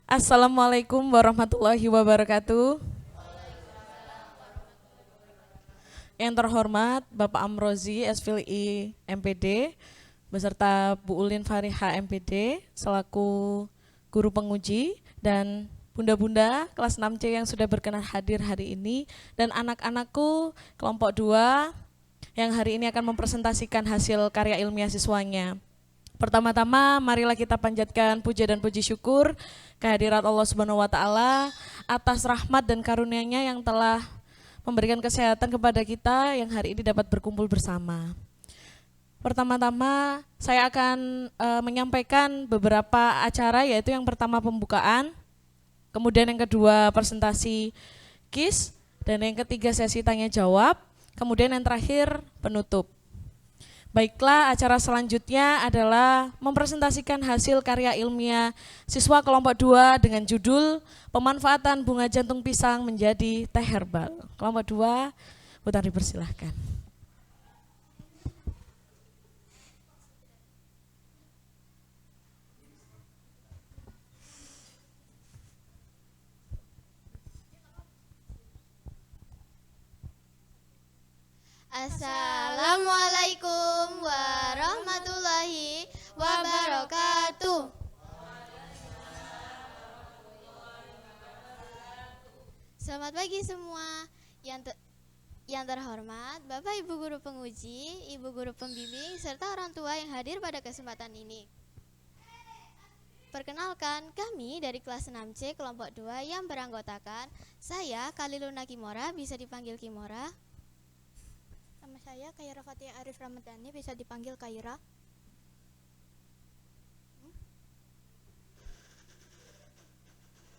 Assalamualaikum warahmatullahi wabarakatuh. Yang terhormat Bapak Amrozi SVLI MPD beserta Bu Ulin Fariha MPD selaku guru penguji dan bunda-bunda kelas 6C yang sudah berkenan hadir hari ini dan anak-anakku kelompok 2 yang hari ini akan mempresentasikan hasil karya ilmiah siswanya. Pertama-tama marilah kita panjatkan puja dan puji syukur kehadirat Allah Subhanahu wa taala atas rahmat dan karunia-Nya yang telah memberikan kesehatan kepada kita yang hari ini dapat berkumpul bersama. Pertama-tama saya akan menyampaikan beberapa acara, yaitu yang pertama pembukaan, kemudian yang kedua presentasi KIS, dan yang ketiga sesi tanya jawab, kemudian yang terakhir penutup. Baiklah, acara selanjutnya adalah mempresentasikan hasil karya ilmiah siswa kelompok 2 dengan judul Pemanfaatan Bunga Jantung Pisang Menjadi Teh Herbal. Kelompok 2, Bu Tari persilahkan. Assalamualaikum warahmatullahi wabarakatuh. Selamat pagi semua. Yang terhormat Bapak Ibu Guru Penguji, Ibu Guru Pembimbing, serta orang tua yang hadir pada kesempatan ini. Perkenalkan, kami dari kelas 6C kelompok 2 yang beranggotakan saya Kaliluna Kimora, bisa dipanggil Kimora. Nama saya Kaira Fatia Arif Ramadhani, bisa dipanggil Kaira.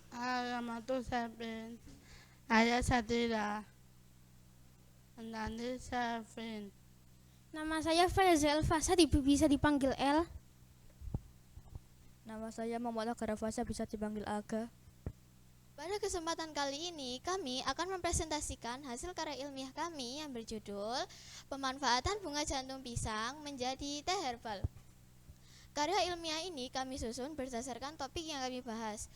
Alamatul Sabin Ayah Satira Nandi Safin. Nama saya Faisal Fasa, bisa dipanggil L. Nama saya Muhammad Agara Fasa, bisa dipanggil Aga. Pada kesempatan kali ini, kami akan mempresentasikan hasil karya ilmiah kami yang berjudul Pemanfaatan Bunga Jantung Pisang Menjadi Teh Herbal. Karya ilmiah ini kami susun berdasarkan topik yang kami bahas,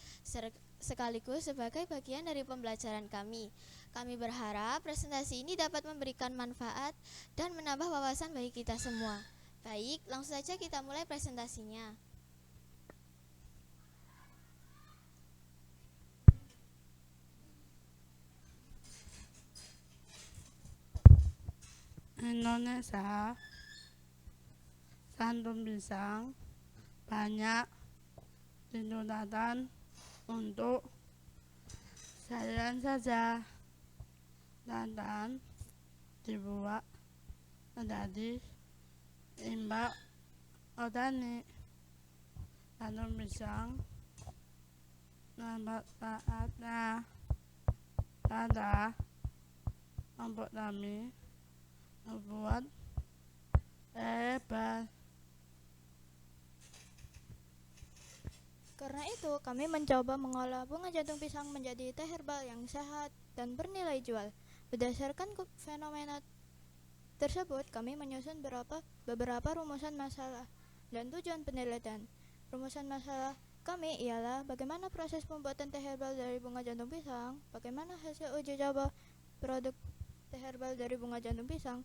sekaligus sebagai bagian dari pembelajaran kami. Kami berharap presentasi ini dapat memberikan manfaat dan menambah wawasan bagi kita semua. Baik, langsung saja kita mulai presentasinya. Indonesia jantung pisang banyak digunakan untuk sayuran saja dan dibuat menjadi limbah organik. Jantung pisang manfaatnya pada untuk kami membuat herbal. Karena itu, kami mencoba mengolah bunga jantung pisang menjadi teh herbal yang sehat dan bernilai jual. Berdasarkan fenomena tersebut, kami menyusun beberapa rumusan masalah dan tujuan penelitian. Rumusan masalah kami ialah bagaimana proses pembuatan teh herbal dari bunga jantung pisang, bagaimana hasil uji coba produk teh herbal dari bunga jantung pisang.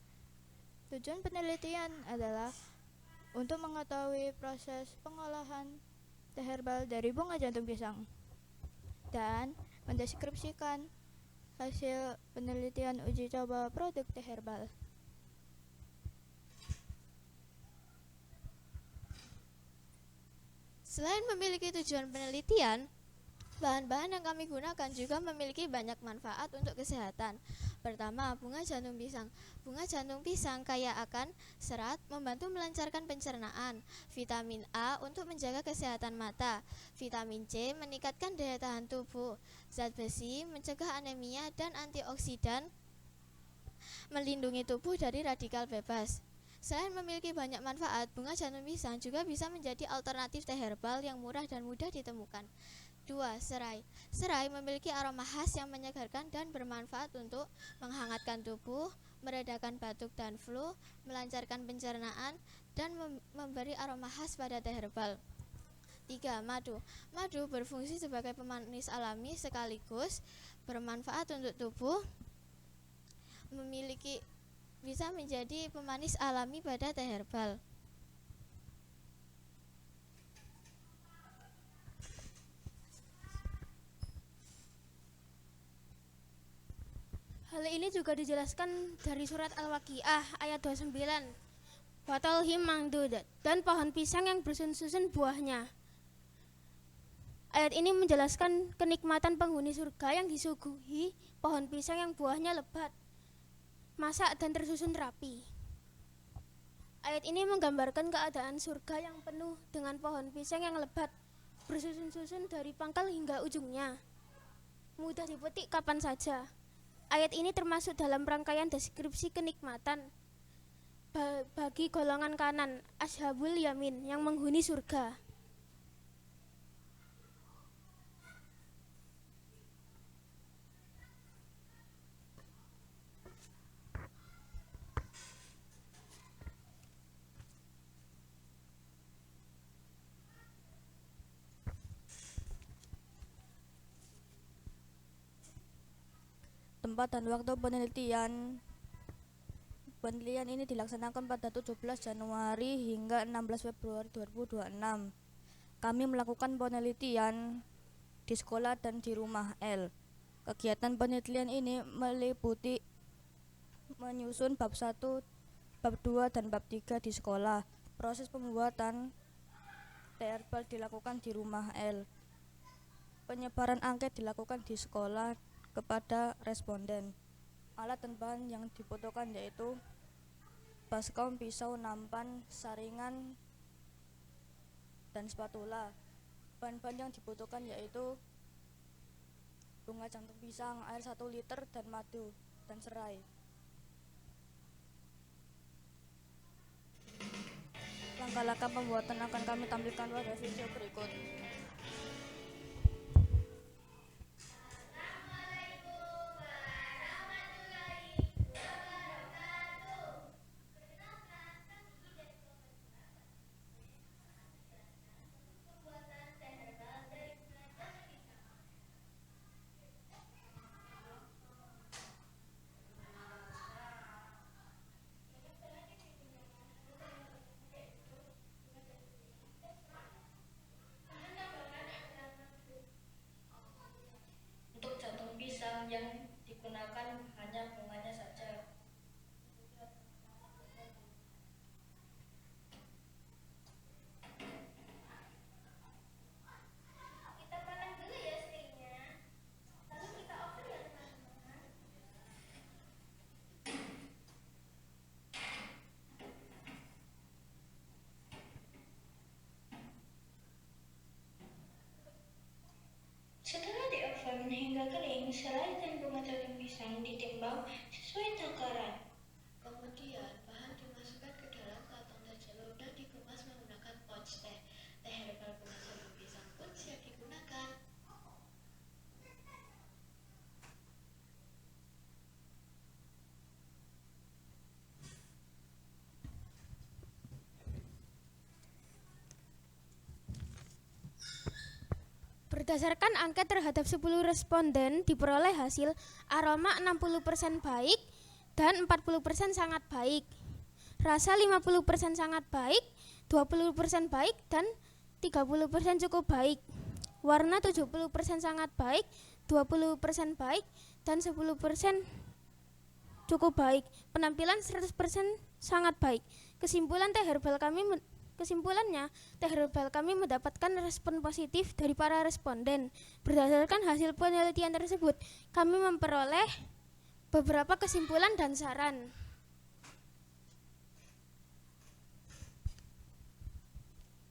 Tujuan penelitian adalah untuk mengetahui proses pengolahan teh herbal dari bunga jantung pisang dan mendeskripsikan hasil penelitian uji coba produk teh herbal. Selain memiliki tujuan penelitian, bahan-bahan yang kami gunakan juga memiliki banyak manfaat untuk kesehatan. Pertama, bunga jantung pisang. Bunga jantung pisang kaya akan serat, membantu melancarkan pencernaan. Vitamin A untuk menjaga kesehatan mata. Vitamin C meningkatkan daya tahan tubuh. Zat besi mencegah anemia dan antioksidan melindungi tubuh dari radikal bebas. Selain memiliki banyak manfaat, bunga jantung pisang juga bisa menjadi alternatif teh herbal yang murah dan mudah ditemukan. 2. Serai. Serai memiliki aroma khas yang menyegarkan dan bermanfaat untuk menghangatkan tubuh, meredakan batuk dan flu, melancarkan pencernaan, dan memberi aroma khas pada teh herbal. 3. Madu. Madu berfungsi sebagai pemanis alami sekaligus bermanfaat untuk tubuh, bisa menjadi pemanis alami pada teh herbal. Hal ini juga dijelaskan dari surat Al-Waqiah ayat 29. Watolhim mangdud, dan pohon pisang yang bersusun-susun buahnya. Ayat ini menjelaskan kenikmatan penghuni surga yang disuguhi pohon pisang yang buahnya lebat, masak dan tersusun rapi. Ayat ini menggambarkan keadaan surga yang penuh dengan pohon pisang yang lebat, bersusun-susun dari pangkal hingga ujungnya, mudah dipetik kapan saja. Ayat ini termasuk dalam rangkaian deskripsi kenikmatan bagi golongan kanan, ashabul yamin, yang menghuni surga. Tempat dan waktu penelitian ini dilaksanakan pada 17 Januari hingga 16 Februari 2026. Kami melakukan penelitian di sekolah dan di rumah L. Kegiatan penelitian ini meliputi menyusun bab 1, bab 2, dan bab 3 di sekolah. Proses pembuatan teh herbal dilakukan di rumah L. Penyebaran angket dilakukan di sekolah kepada responden. Alat dan bahan yang dibutuhkan yaitu baskom, pisau, nampan, saringan, dan spatula. Bahan-bahan yang dibutuhkan yaitu bunga jantung pisang, air 1 liter, dan madu, dan serai. Langkah-langkah pembuatan akan kami tampilkan pada video berikut. Untuk jantung pisang yang digunakan hanya bunganya saja. Setelah dioven hingga kering, serai dan bunga jantung pisang ditimbang sesuai takaran. Kemudian bahan dimasukkan ke dalam kantong teh celup dan dikemas menggunakan pouch teh. Teh herbal bunga jantung pisang pun siap digunakan. Berdasarkan angket terhadap 10 responden, diperoleh hasil aroma 60% baik dan 40% sangat baik. Rasa 50% sangat baik, 20% baik, dan 30% cukup baik. Warna 70% sangat baik, 20% baik, dan 10% cukup baik. Penampilan 100% sangat baik. Kesimpulannya, teh herbal kami mendapatkan respon positif dari para responden. Berdasarkan hasil penelitian tersebut, kami memperoleh beberapa kesimpulan dan saran.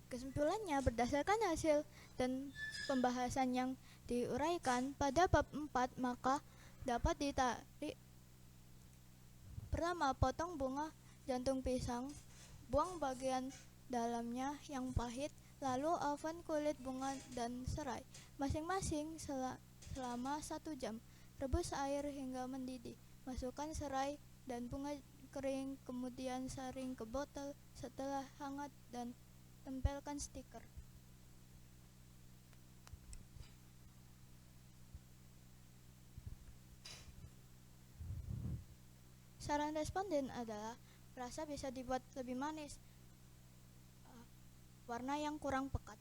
Kesimpulannya, berdasarkan hasil dan pembahasan yang diuraikan pada bab 4, maka dapat ditarik: pertama, potong bunga jantung pisang, buang bagian dalamnya yang pahit, lalu oven kulit bunga dan serai masing-masing selama 1 jam. Rebus air hingga mendidih, masukkan serai dan bunga kering, kemudian saring ke botol. Setelah hangat dan tempelkan stiker. Saran responden adalah rasa bisa dibuat lebih manis, warna yang kurang pekat.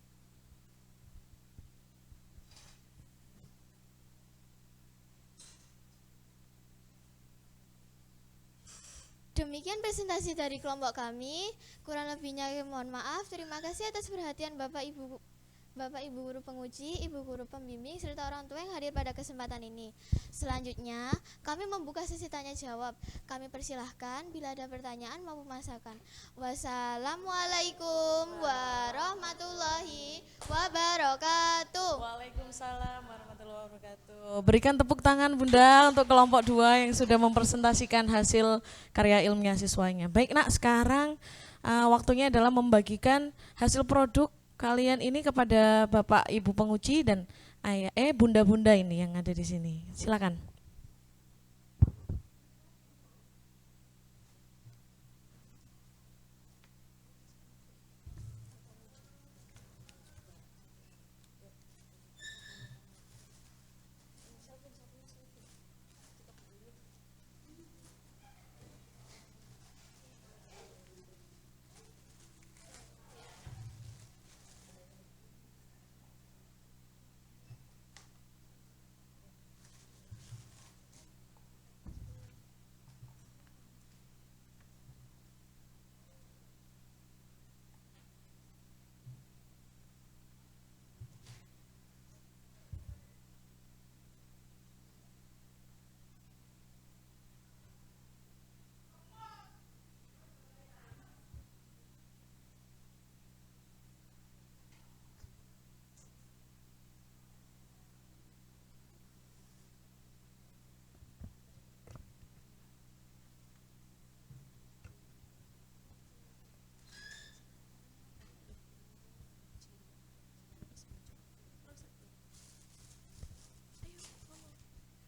Demikian presentasi dari kelompok kami. Kurang lebihnya mohon maaf. Terima kasih atas perhatian Bapak Ibu guru penguji, Ibu guru pembimbing, serta orang tua yang hadir pada kesempatan ini. Selanjutnya, kami membuka sesi tanya jawab. Kami persilahkan bila ada pertanyaan maupun masukan. Wassalamualaikum warahmatullahi wabarakatuh. Waalaikumsalam warahmatullahi wabarakatuh. Berikan tepuk tangan Bunda untuk kelompok 2 yang sudah mempresentasikan hasil karya ilmiah siswanya. Baik Nak, sekarang waktunya adalah membagikan hasil produk kalian ini kepada Bapak Ibu penguji dan bunda-bunda ini yang ada di sini. Silakan.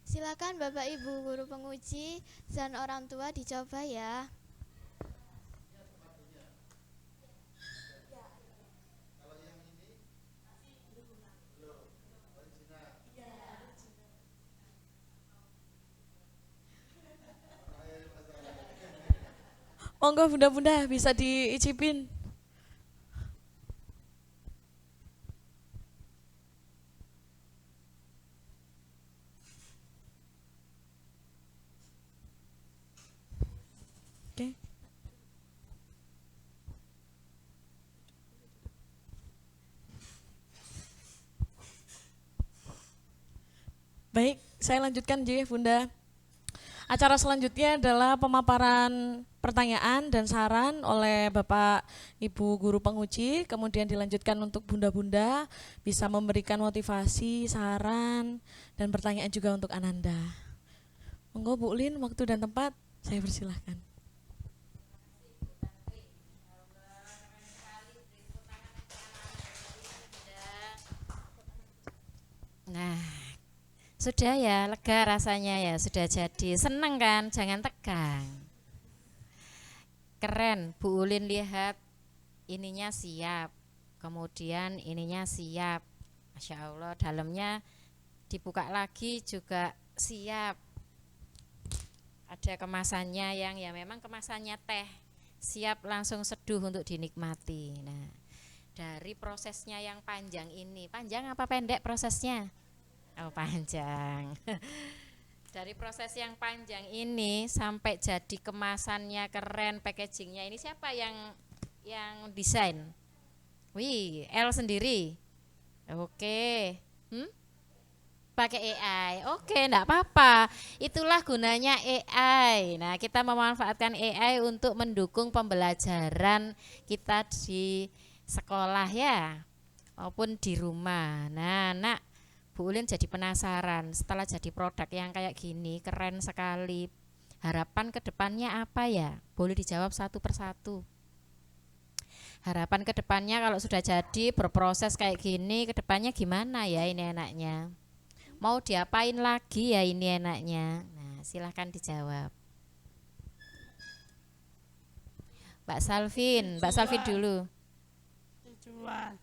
Silakan Bapak Ibu guru penguji dan orang tua dicoba ya. Monggo bunda-bunda bisa diicipin. Oke. Baik, saya lanjutkan ya Bunda. Acara selanjutnya adalah pemaparan pertanyaan dan saran oleh Bapak Ibu guru penguji, kemudian dilanjutkan untuk bunda-bunda bisa memberikan motivasi, saran, dan pertanyaan juga untuk Ananda. Monggo Bu Lin, waktu dan tempat saya persilahkan. Nah, sudah ya, lega rasanya ya, sudah jadi. Seneng kan, jangan tegang. Keren, Bu Ulin lihat ininya siap. Kemudian ininya siap. Masya Allah, dalamnya dibuka lagi juga siap. Ada kemasannya yang ya memang kemasannya teh. Siap langsung seduh untuk dinikmati. Nah, dari prosesnya yang panjang ini, panjang apa pendek prosesnya? Oh panjang. Dari proses yang panjang ini sampai jadi kemasannya keren, packagingnya ini siapa yang desain? Wih, L sendiri. Oke. Pakai AI. Oke, enggak apa-apa. Itulah gunanya AI. Nah, kita memanfaatkan AI untuk mendukung pembelajaran kita di sekolah ya, maupun di rumah. Nah, Nak, Bu Ulin jadi penasaran setelah jadi produk yang kayak gini, keren sekali. Harapan ke depannya apa ya? Boleh dijawab satu persatu. Harapan ke depannya kalau sudah jadi berproses kayak gini, ke depannya gimana ya ini enaknya? Mau diapain lagi ya ini enaknya? Nah, silahkan dijawab. Mbak Salvin dulu. Dijual.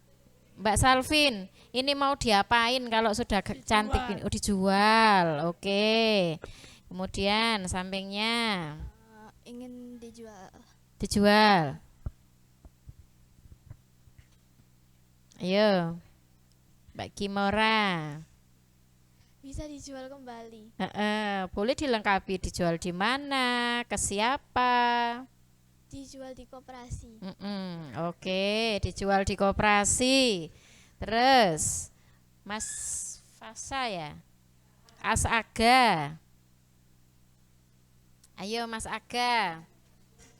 Mbak Salvin, ini mau diapain kalau sudah cantik ini? Oh dijual, oke. Kemudian sampingnya ingin dijual. Dijual. Ayo, Mbak Kimora. Bisa dijual kembali. Boleh dilengkapi dijual di mana, ke siapa? Dijual di koperasi. Oke, dijual di koperasi. Terus, Mas Fasa ya, Aga. Ayo Mas Aga.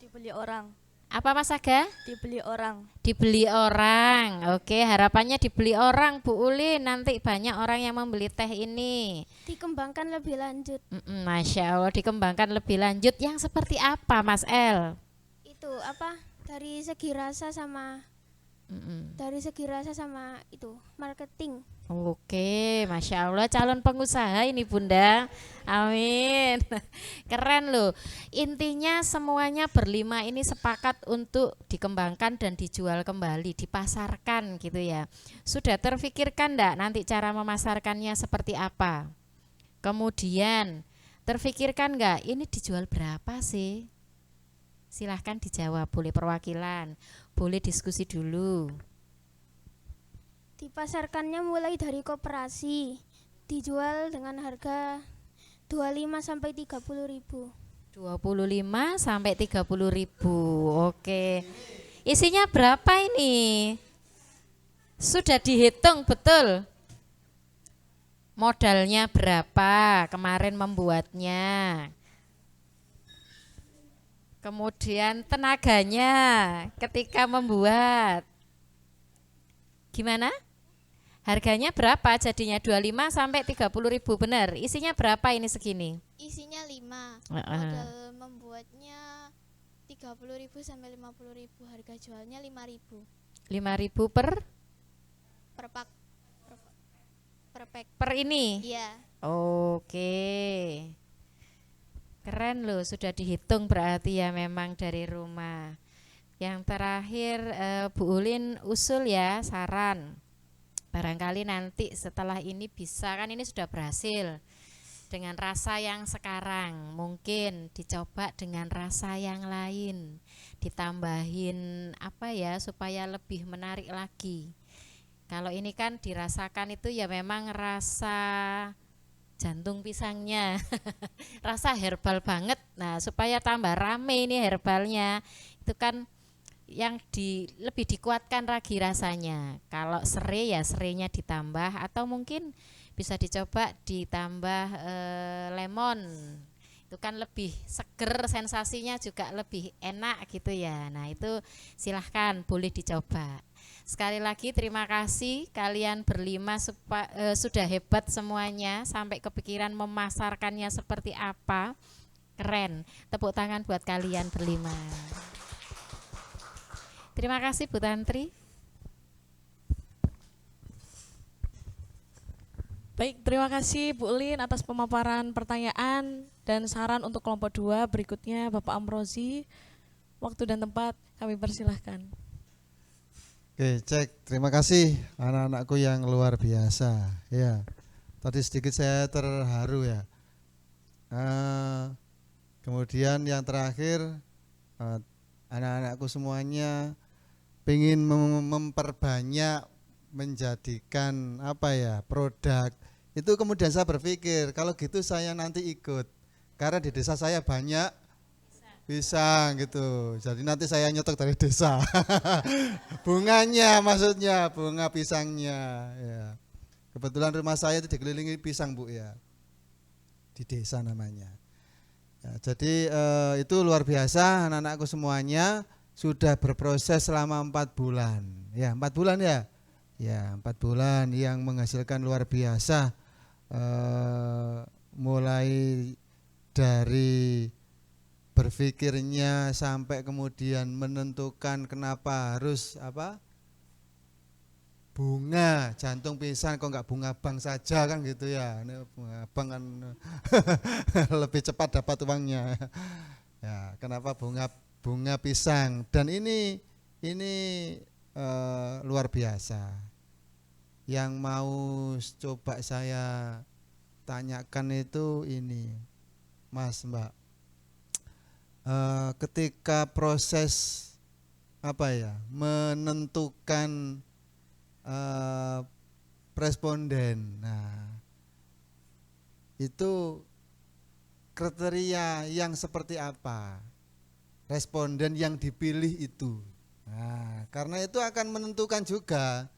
Dibeli orang. Apa Mas Aga? Dibeli orang. Dibeli orang. Oke, harapannya dibeli orang Bu Uli. Nanti banyak orang yang membeli teh ini. Dikembangkan lebih lanjut. Masya Allah, dikembangkan lebih lanjut. Yang seperti apa Mas El? Itu apa? Dari segi rasa sama itu marketing. Oke, Masya Allah, calon pengusaha ini Bunda. Amin. Keren loh. Intinya semuanya berlima ini sepakat untuk dikembangkan dan dijual kembali, dipasarkan gitu ya. Sudah terfikirkan enggak nanti cara memasarkannya seperti apa? Kemudian terfikirkan enggak ini dijual berapa sih? Silahkan dijawab, boleh perwakilan, boleh diskusi dulu. Dipasarkannya mulai dari koperasi. Dijual dengan harga 25 sampai 30 ribu. 25 sampai 30 ribu. Oke. Isinya berapa ini? Sudah dihitung betul? Modalnya berapa kemarin membuatnya? Kemudian tenaganya ketika membuat. Gimana? Harganya berapa jadinya 25 sampai 30 ribu, benar? Isinya berapa ini segini? Isinya 5. Modal membuatnya 30.000 sampai 50.000. Harga jualnya 5.000. 5.000 per Per pack. per ini? Iya. Oke. Keren loh, sudah dihitung berarti ya memang dari rumah. Yang terakhir Bu Ulin usul ya, saran. Barangkali nanti setelah ini bisa, kan ini sudah berhasil. Dengan rasa yang sekarang, mungkin dicoba dengan rasa yang lain. Ditambahin apa ya supaya lebih menarik lagi. Kalau ini kan dirasakan itu ya memang rasa jantung pisangnya. Rasa herbal banget. Nah, supaya tambah rame ini herbalnya. Itu kan yang lebih dikuatkan lagi rasanya. Kalau serai ya serainya ditambah, atau mungkin bisa dicoba ditambah lemon. Itu kan lebih seger, sensasinya juga lebih enak gitu ya. Nah, itu silahkan boleh dicoba. Sekali lagi terima kasih kalian berlima sudah hebat semuanya, sampai kepikiran memasarkannya seperti apa. Keren. Tepuk tangan buat kalian berlima. Terima kasih Bu Tantri. Baik, terima kasih Bu Ulin atas pemaparan pertanyaan dan saran untuk kelompok 2. Berikutnya Bapak Amrozi. Waktu dan tempat kami persilahkan. Oke, cek. Terima kasih anak-anakku yang luar biasa. Ya, tadi sedikit saya terharu ya. Kemudian yang terakhir, anak-anakku semuanya pengen memperbanyak, menjadikan apa ya, produk. Itu kemudian saya berpikir, kalau gitu saya nanti ikut. Karena di desa saya banyak pisang gitu. Jadi nanti saya nyetok dari desa. Bunganya maksudnya, bunga pisangnya ya. Kebetulan rumah saya itu dikelilingi pisang, Bu ya. Di desa namanya. Ya, jadi itu luar biasa, anak-anakku semuanya sudah berproses selama 4 bulan. Ya, 4 bulan ya. Ya, 4 bulan yang menghasilkan luar biasa. Mulai dari berpikirnya sampai kemudian menentukan kenapa harus apa, bunga jantung pisang, kok nggak bunga bank saja kan gitu ya. Ini bunga bank kan lebih cepat dapat uangnya. Ya, kenapa bunga pisang? Dan ini luar biasa. Yang mau coba saya tanyakan itu ini, Mas, Mbak. ketika proses menentukan responden. Nah, itu kriteria yang seperti apa responden yang dipilih itu. Nah, karena itu akan menentukan juga,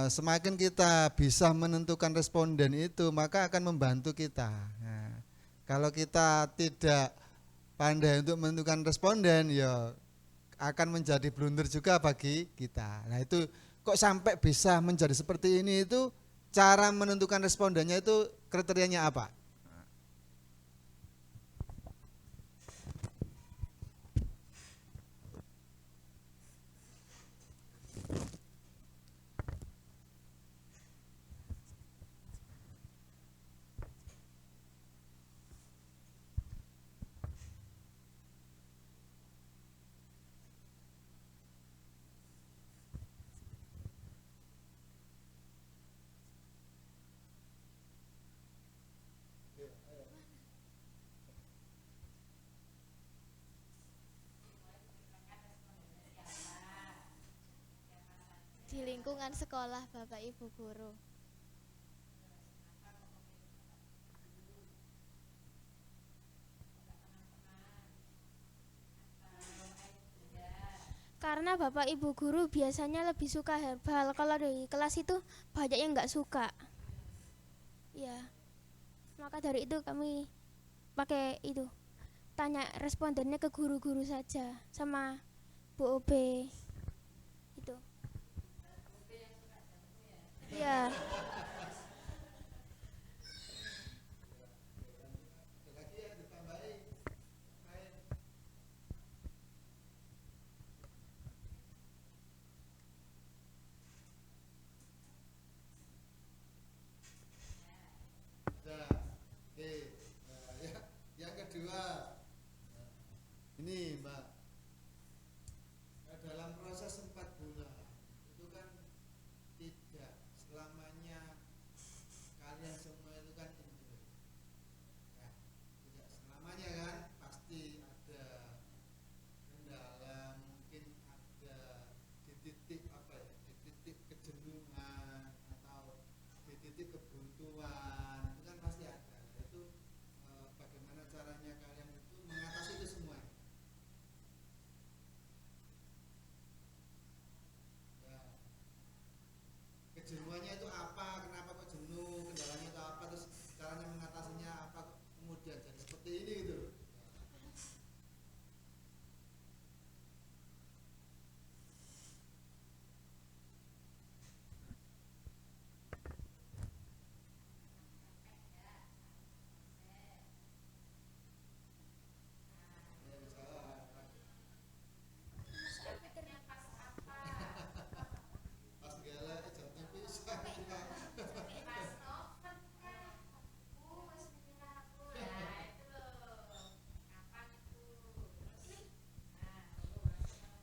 semakin kita bisa menentukan responden itu maka akan membantu kita. Nah, kalau kita tidak pandai untuk menentukan responden, ya akan menjadi blunder juga bagi kita. Nah, itu kok sampai bisa menjadi seperti ini, itu cara menentukan respondennya itu kriterianya apa? Di lingkungan sekolah, Bapak Ibu guru. Karena Bapak Ibu guru biasanya lebih suka herbal. Kalau di kelas itu banyak yang nggak suka. Ya, maka dari itu kami pakai itu, tanya respondennya ke guru-guru saja sama Bu OB itu. Ya. Yang kedua, ini Mbak, dalam proses 4 bulan itu kan tidak selamanya kalian semua itu kan enjoy, ya, tidak selamanya kan, pasti ada kendala, mungkin ada di titik di titik kejenuhan atau di titik kebuntuan, itu kan pasti ada. Itu bagaimana caranya kalian itu mengatasi itu semua? Ya. Kejenuhannya itu apa? Kenapa kok jenuh? Kendalanya itu apa? Terus caranya mengatasinya apa? Kemudian jadi seperti ini gitu loh. Pas segala jam pisah.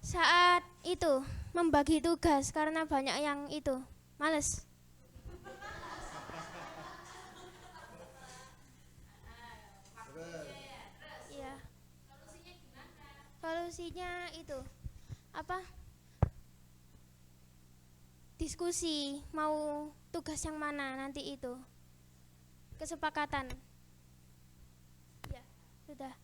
Saat itu membagi tugas karena banyak yang itu males. Iya. Solusinya itu apa? Diskusi mau tugas yang mana nanti itu. Kesepakatan. Ya, sudah.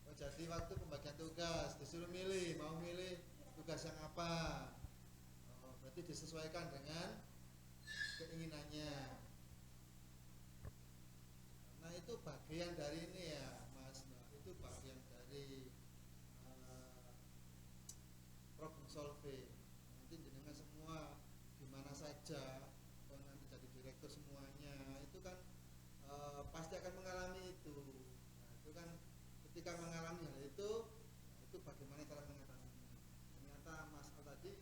Oh, jadi waktu pembagian tugas disuruh milih, mau milih tugas yang apa? Oh, berarti disesuaikan dengan keinginannya. Nah, itu bagian dari ini ya, Mas. Nah, itu bagian dari problem solving. Nanti jenengan semua gimana saja, kalau nanti jadi direktur semuanya, itu kan pasti akan mengalami itu. Nah, itu kan ketika mengalami hal itu, nah, itu bagaimana cara mengatasinya. Ternyata Mas Al tadi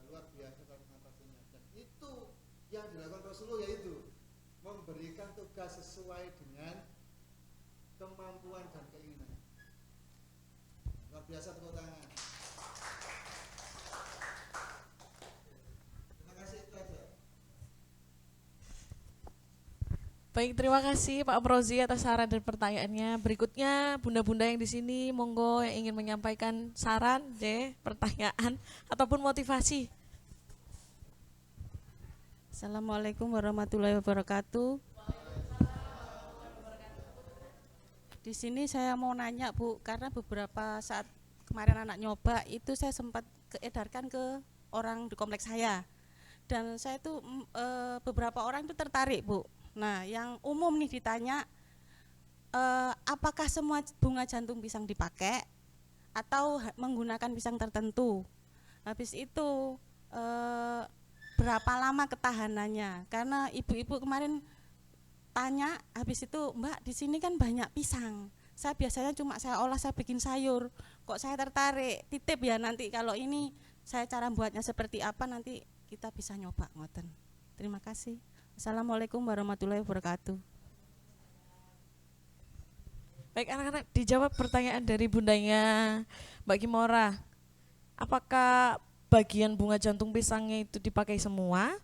luar biasa cara mengatasinya. Dan itu yang dilakukan Rasulullah, yaitu memberikan tugas sesuai dengan kemampuan dan keinginan. Luar biasa, tepuk tangan. Terima kasih, itu aja. Baik, terima kasih Pak Amrozi atas saran dan pertanyaannya. Berikutnya bunda-bunda yang di sini, monggo yang ingin menyampaikan saran, pertanyaan ataupun motivasi. Assalamualaikum warahmatullahi wabarakatuh. Di sini saya mau nanya Bu, karena beberapa saat kemarin anak nyoba itu saya sempat edarkan ke orang di kompleks saya, dan saya tuh beberapa orang itu tertarik Bu. Nah yang umum nih ditanya, apakah semua bunga jantung pisang dipakai atau menggunakan pisang tertentu? Habis itu berapa lama ketahanannya? Karena ibu-ibu kemarin tanya, habis itu Mbak di sini kan banyak pisang, saya biasanya cuma saya olah, saya bikin sayur, kok saya tertarik, titip ya nanti kalau ini saya cara buatnya seperti apa nanti kita bisa nyoba ngoten. Terima kasih. Assalamualaikum warahmatullahi wabarakatuh. Baik anak-anak, dijawab pertanyaan dari bundanya Mbak Kimora. Apakah bagian bunga jantung pisangnya itu dipakai semua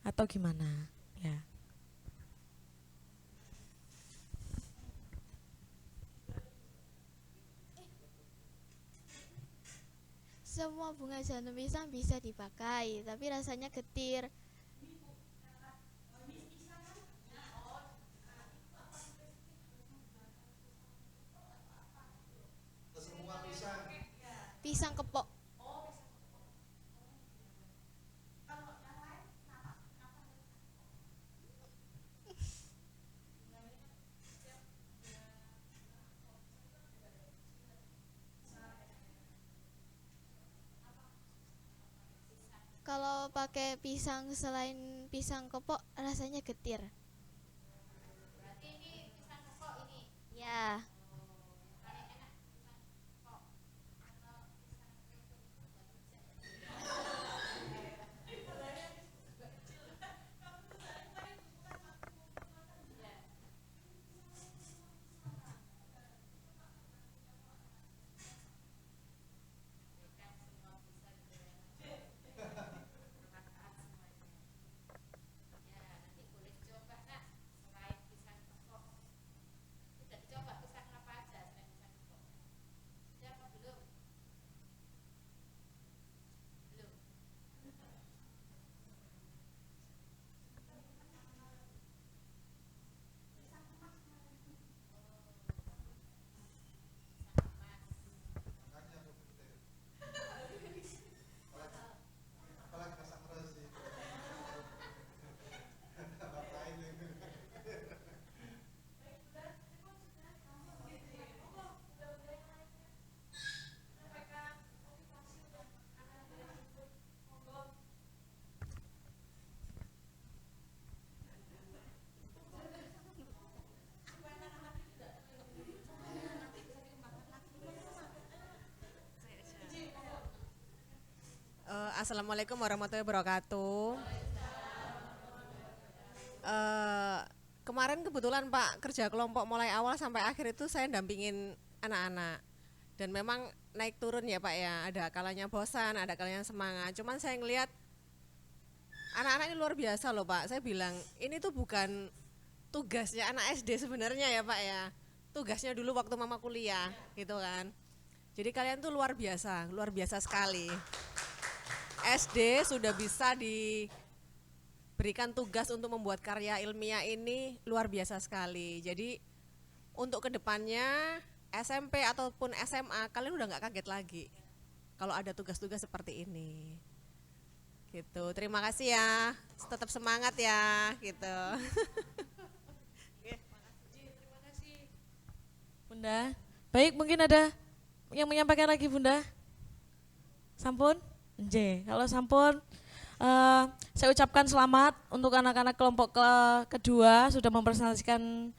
atau gimana? Ya. Semua bunga jantung pisang bisa dipakai, tapi rasanya getir. Pisang kepok. Kalau pakai pisang selain pisang kepok rasanya getir. Berarti ini pisang kepok ini? Ya. Assalamualaikum warahmatullahi wabarakatuh. Kemarin kebetulan Pak kerja kelompok mulai awal sampai akhir itu saya dampingin anak-anak, dan memang naik turun ya Pak ya, ada kalanya bosan, ada kalanya semangat. Cuman saya ngelihat anak-anak ini luar biasa loh Pak. Saya bilang ini tuh bukan tugasnya anak SD sebenarnya ya Pak ya, tugasnya dulu waktu mama kuliah gitu kan. Jadi kalian tuh luar biasa sekali. SD sudah bisa diberikan tugas untuk membuat karya ilmiah ini luar biasa sekali. Jadi untuk kedepannya SMP ataupun SMA kalian udah nggak kaget lagi kalau ada tugas-tugas seperti ini. Gitu. Terima kasih ya. Tetap semangat ya. Gitu. Terima kasih Bunda. Baik, mungkin ada yang menyampaikan lagi Bunda. Sampun? Kalau sampun, saya ucapkan selamat untuk anak-anak kelompok kedua sudah mempresentasikan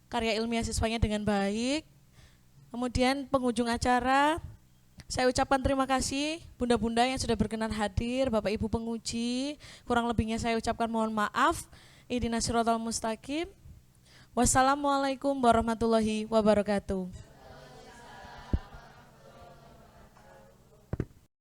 karya ilmiah siswanya dengan baik. Kemudian penghujung acara, saya ucapkan terima kasih bunda-bunda yang sudah berkenan hadir, Bapak Ibu penguji, kurang lebihnya saya ucapkan mohon maaf. Ihdinas siratal mustaqim. Wassalamualaikum warahmatullahi wabarakatuh.